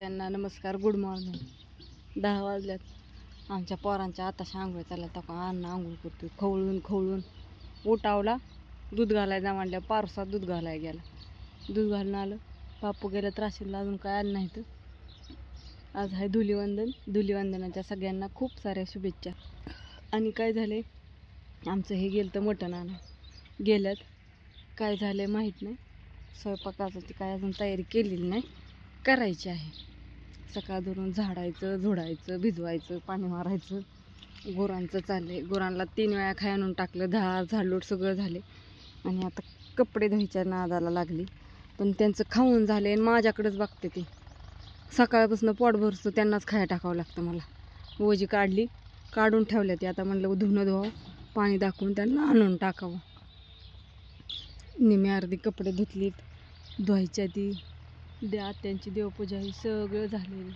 त्यांना नमस्कार, good morning. 10 वाजल्यात. आमच्या पोरांच्या आताशा आंघोळ चालल्या तर अण्णा आंघोळ करतोय. खवळून खवळून उठावला. दूध घालायला जा म्हणल्या. पारसा दूध घालायला गेला. दूध घालून आलं. बापू गेलं त्राशीला, अजून काय आलं नाही. तर आज आहे धुलीवंदन. धुलीवंदनाच्या सगळ्यांना खूप साऱ्या शुभेच्छा. आणि काय झाले, आमचं हे गेलं तर मटण आणा गेल्यात. काय झालं माहीत नाही. स्वयंपाकाचं ती काय अजून तयारी केलेली नाही, करायची आहे. सकाळ धरून झाडायचं, झोडायचं, भिजवायचं, पाणी मारायचं. गुरांचं चाललंय. गुरांना 3 वेळा खाय आणून टाकलं. झाडलोट सगळं झाले. आणि आता कपडे धुवायच्या नादाला लागली. पण त्यांचं खाऊन झाले आणि माझ्याकडेच बघते ते. सकाळपासून पोट भरसं त्यांनाच खाया टाकावं लागतं मला. ओजी काढली, काढून ठेवल्या ती. आता म्हणलं धुणं धुवावं, पाणी दाखवून त्यांना आणून टाकावं. निम्मी अर्धी कपडे धुतलीत, धुवायच्या ती. त्यांची देवपूजा ही सगळं झालेलं.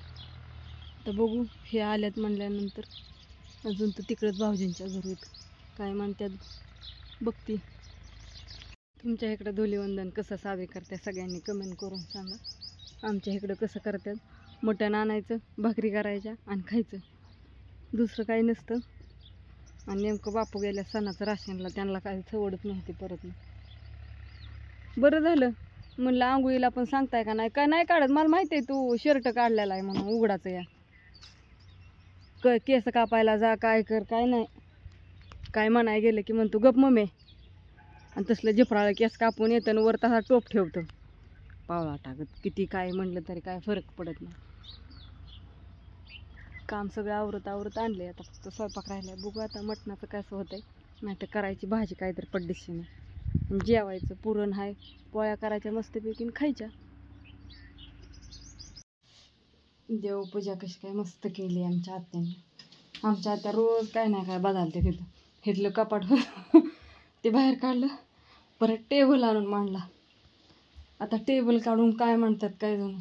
तर बघू, हे आल्यात म्हणल्यानंतर अजून तर तिकडंच भाऊजींच्या घरीत काय म्हणतात बघती. तुमच्या इकडं धुलीवंदन कसं साजरे करतात सगळ्यांनी कमेंट करून सांगा. आमच्या इकडं कसं करतात, मटण आणायचं, भाकरी करायच्या आणि खायचं, दुसरं काही नसतं. आणि नेमकं बापू गेल्या सणाचं राशनला, त्यांना काही सवडच नव्हती परत. बरं झालं म्हणलं, आंघोळीला पण सांगताय का नाही, काय नाही काढत. मला माहिती आहे तू शर्ट काढलेला आहे म्हणून उघडाचं. या केस कापायला जा, काय कर, काय नाही. काय म्हणाय गेलं की म्हणतो गप मम्मी. आणि तसलं जिफराळं केस कापून येतं आणि वर तसा टोप ठेवतं पावला टाकत. किती काय म्हणलं तरी काय फरक पडत नाही. काम सगळं आवरत आणले. आता फक्त स्वयंपाक राहिलाय. बघू आता मटणाचं कसं होतंय. नाही तर करायची भाजी काहीतरी पड्डीशीने, जेवायचं. पुरण आहे, पोळ्या करायच्या मस्तपैकी खायच्या. देवपूजा कशी काय मस्त केली आमच्या आत्याने. आमच्या आत्या रोज काय नाही काय बदलते तिथं. इथलं कपाट ते बाहेर काढलं, परत टेबल आणून मांडला. आता टेबल काढून काय म्हणतात काय जण.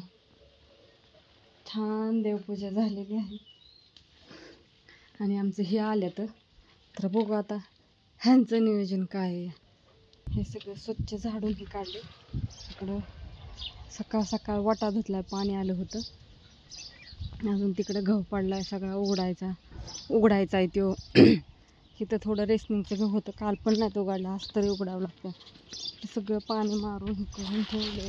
छान देवपूजा झालेली आहे. आणि आमचं हे आलं तर बघू आता ह्यांचं नियोजन काय आहे. हे सगळं स्वच्छ झाडून हे काढले. इकडं सकाळ सकाळ वाटा धुतलाय, पाणी आलं होतं. अजून तिकडं गहू पडलाय, सगळा उघडायचा आहे तो. इथं थोडं रेसनिंगचं गहू होतं, काल पण नाही तो उघडला, आज तरी उघडावं लागतं. सगळं पाणी मारून हे करून ठेवलं.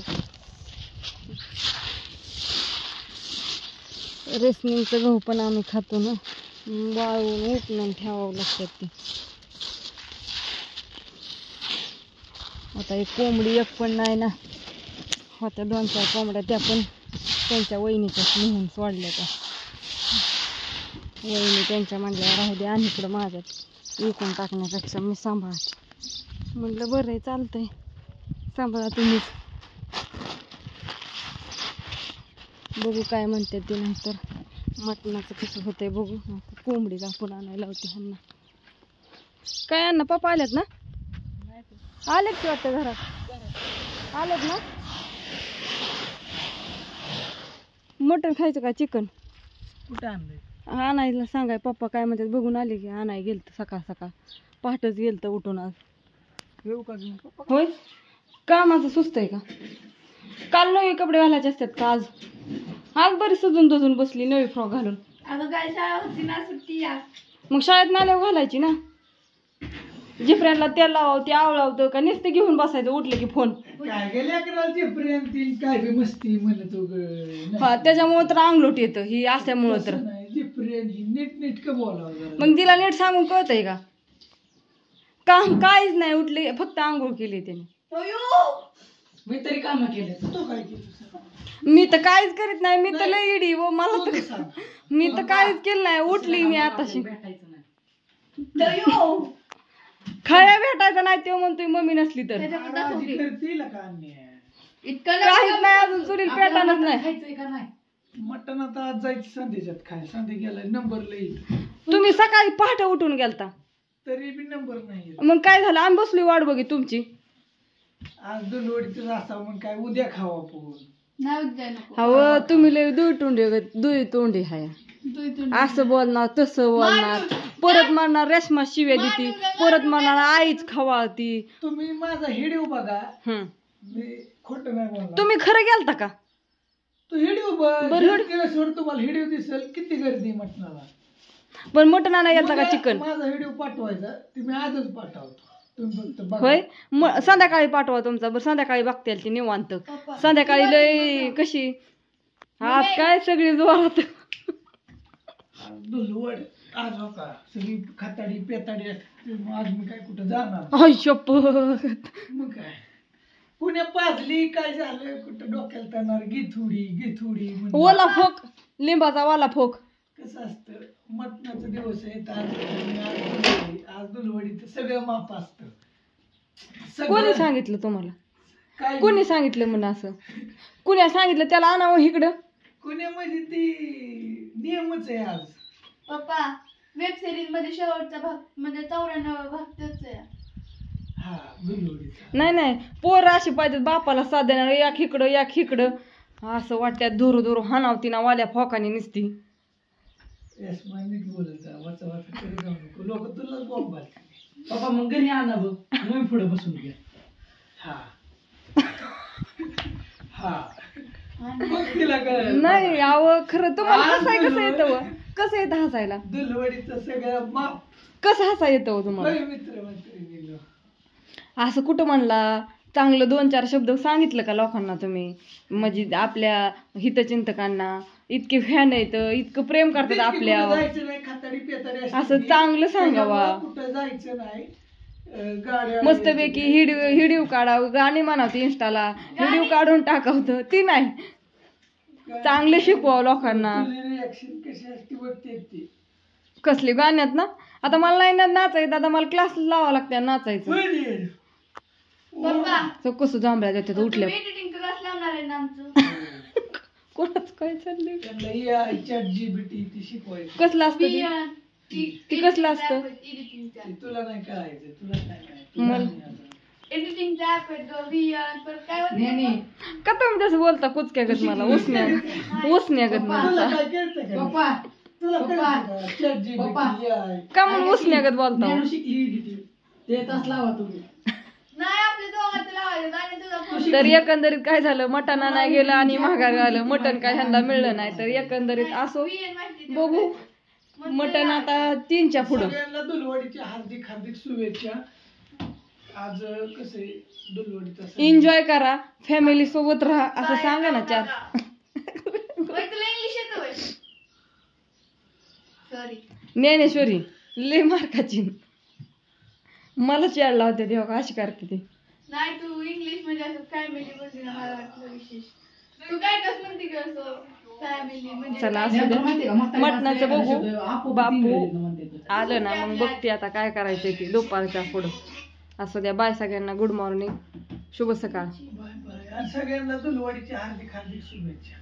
रेसनिंगचं गहू पण आम्ही खातो ना, वाळवून उपणून ठेवावं लागतात ते. आता एक कोंबडी एक पण नाही ना, होत्या 2-4 कोंबड्या, त्या पण त्यांच्या वहिनीच्याच नेहून सोडल्या. त्या वहिनी त्यांच्या म्हणल्या राहू द्या, आणि इकडं माझ्यात विकून टाकण्यापेक्षा मी सांभाळते. म्हटलं बरं आहे, चालतंय, सांभाळा तुम्हीच. बघू काय म्हणते ते नंतर. मटणाचं कसं होतंय बघू. कोंबडी दाखवून आणायला होती ह्यांना. काय अण्णा पप्पा आल्यात ना? आलेत की वाटतं घरात. आलेत ना? मटण खायचं का चिकन? कुठं आणलंय? आणायला सांगाय पप्पा काय म्हणतात बघून आले की. आणाय गेलं तर सकाळ सकाळ पहाटच गेलं तर उठून. आज येऊ का घेऊन? होय, कामाचं सुस्त आहे का? काल नवे कपडे घालायचे असतात का? आज बरी सजून दजून बसली नवी फ्रॉक घालून. अगं काय शाळा होती ना, सुट्टी या. मग शाळेत नाल्यावर घालायची ना. जिफऱ्यांना तेल लावावं, ते आवळावतं का नुसतं घेऊन बसायचं उठलं की फोन. काय गेल्या जिफऱ्यान ती काय बी मस्ती म्हणत हा, त्याच्यामुळं तर अंगलोट येतं ही असल्यामुळं. तर जिफऱ्यान ही नीट का बोलावं. मग तिला नीट सांगून कळतंय का? काम काहीच नाही, उठले फक्त आंघोळ केली त्याने. मी तरी काम केले, तो काय केलं? मी तर काहीच करीत नाही. मी तर लय इडी व मला तर मी तर काहीच केलं नाही. उठली मी आताशी. खाया भेटायचं नाही तेव्हा म्हणतोय मम्मी नसली तर. काहीच नाही अजून, चुलील पेटानच नाही. मटण आता आज जायचं संध्याच्यात खाय. संध्या गेलाय नंबर लई. तुम्ही सकाळी पहाटे उठून गेलता तरी बी नंबर नाही. मग काय झालं, आम्ही बसली वाट बघी तुमची. आज दुलवडीतच असावं मग काय उद्या खावा आपण. हो, तुम्ही लय दुई तोंडी हाय. असं बोलणार तसं बोलणार, परत म्हणणार रेशमा शिव्या देती, परत म्हणणार आईच खवाळती. तुम्ही माझा हिडीव बघा, मी खोटं नाही बोलणार. तुम्ही खरं गेलता का? तू हिडिओ बरं, सोड, तुम्हाला हिडिओ दिसेल किती गर्दी आहे मटणाला. पण मटण आणा गेलता का चिकन? माझा व्हिडिओ पाठवायचा ते मी आजच पाठवतो, तुम्ही फक्त बघा. होय संध्याकाळी पाठवा तुमचा. बरं संध्याकाळी बघतील ती निवांत. संध्याकाळी लय कशी आज काय सगळी जोरात. दुलवड आज हो का सगळी खाताडी पेताडी असते. आज मी काय कुठं जाणार. आई शपथ. मग काय पुण्या पाजली काय झालं कुठं डोक्याला जाणार. गिथुडी म्हणजे ओला फोक, लिंबाचा वाला फोक. कसं असतं मटणाचा दिवस आहे तर आज दुलवडीचं सगळं माप असतं. कोणी सांगितलं तुम्हाला? काय कोणी सांगितलं म्हणून असं? कुणी सांगितलं त्याला आणावं इकडं? पुण्यामध्ये ती नियमच आहे आज. पप्पा वेब सिरीज मध्ये शेवटचा भाग म्हणजे 94 भाग तोच आहे. हा दुलवडीचा. नाही पोरं अशी पाहिजेत बापाला साथ देणार. एक इकडं असं वाटत्यात धुरू हाणावती ना वाल्या फोकाने निसती. नीट बोलत जा, वाचा करत जाऊ नको. लोक तुलाच बॉम्ब घालतील. पप्पा मग घरी आणा बघ, मग पुढे बसून घ्या. हा हा मग तिला कळलं. नाही आव खरं तुम्हाला आज हसाय कसं दुलवड- येतं? कसं येतं हसायला? दुलवडीचं सगळं माप. कसं हसा येतं तुम्हाला? होय मित्र मैत्रिणींनो. असं कुठं म्हणला? चांगलं 2-4 शब्द सांगितलं का लोकांना तुम्ही? म्हणजे आपल्या हितचिंतकांना इतके फॅन आहेत, इतकं प्रेम करतात कुठं आपल्यावर. जायचं नाही, खाताडी पेताडी असते असं ती. चांगलं सांगावा. त्याच्यामुळं कुठं जायचं नाही. गाड्या मस्तपैकी हिडिओ काढावं, गाणी म्हणावती इंस्टाला, व्हिडिओ काढून टाकावतं. ती नाही, चांगले शिकवावं लोकांना. रिॲक्शन कशी असते बघते ती. कसली गाण्यात ना? आता मला नाही नाचायचं, आता मला क्लास लावावं लागतं नाचायचं. होय. पप्पा तर कसं जांभळ्या जातात उठल्या. एडिटिंग क्लास लावणार आहे ना आमचं. कोणाच काय चाललंय? त्यांना AI ChatGPT ती शिकवायची. कसलं असतं ते? ती कसलं असतं? एडिटिंगचा ते तुला नाही कळायचं, तुला नाही मला- कळायचं. एडिटिंगचा ऍप आहे तो VR पर काय होतं का तुम्ही तसं बोलता कुचक्यागत मला? उसण्यागत तुला मला काय कळतं का? पप्पा तुला पप्पा. कळतं का? ChatGPT, पप्पा. AI. का म्हणून उसण्यागत बोलता? ज्ञानू शिकली editing. ते तास लावा तुम्ही. नाही आपल्या दोघांचं लावायचं आणि तुझा फोन तर एकंदरीत काय झालं, मटण नाही गेलं आणि महागार आलं. मटण काय ह्यांना मिळलं नाही. तर एकंदरीत असो, बघू मटण आता 3च्या पुढं. सगळ्यांना दुलवडीच्या हार्दिक हार्दिक शुभेच्छा. आज कसं आहे दुलवडीचा सण. एन्जॉय करा, फॅमिली सोबत राहा असं सांगा ना 4. तुला इंग्लिश येतं सॉरी. ज्ञानेश्वरी लय मार्काची. मला चिड लावते तेव्हा का अशी करते ती. नाही तू इंग्लिश म्हणजे असं फॅमिली म्हणजे मला वाटलं विशेष. तू काय कस म्हणते की असं फॅमिली म्हणजे चला काय? असू द्या. ज्ञानू माहितीये का, म्हातारी मटणाचं माणसं बघू. एखादा शब्द आपोआप बापू इंग्रजीतनं म्हणते तो. आलं ना मग बघते आता काय करायचंय ते दुपारच्या पुढं. असू द्या. बाय सगळ्यांना. गुड मॉर्निंग, शुभ सकाळ. Bye bye. आणि सगळ्यांना दुलवडीच्या हार्दिक हार्दिक शुभेच्छा.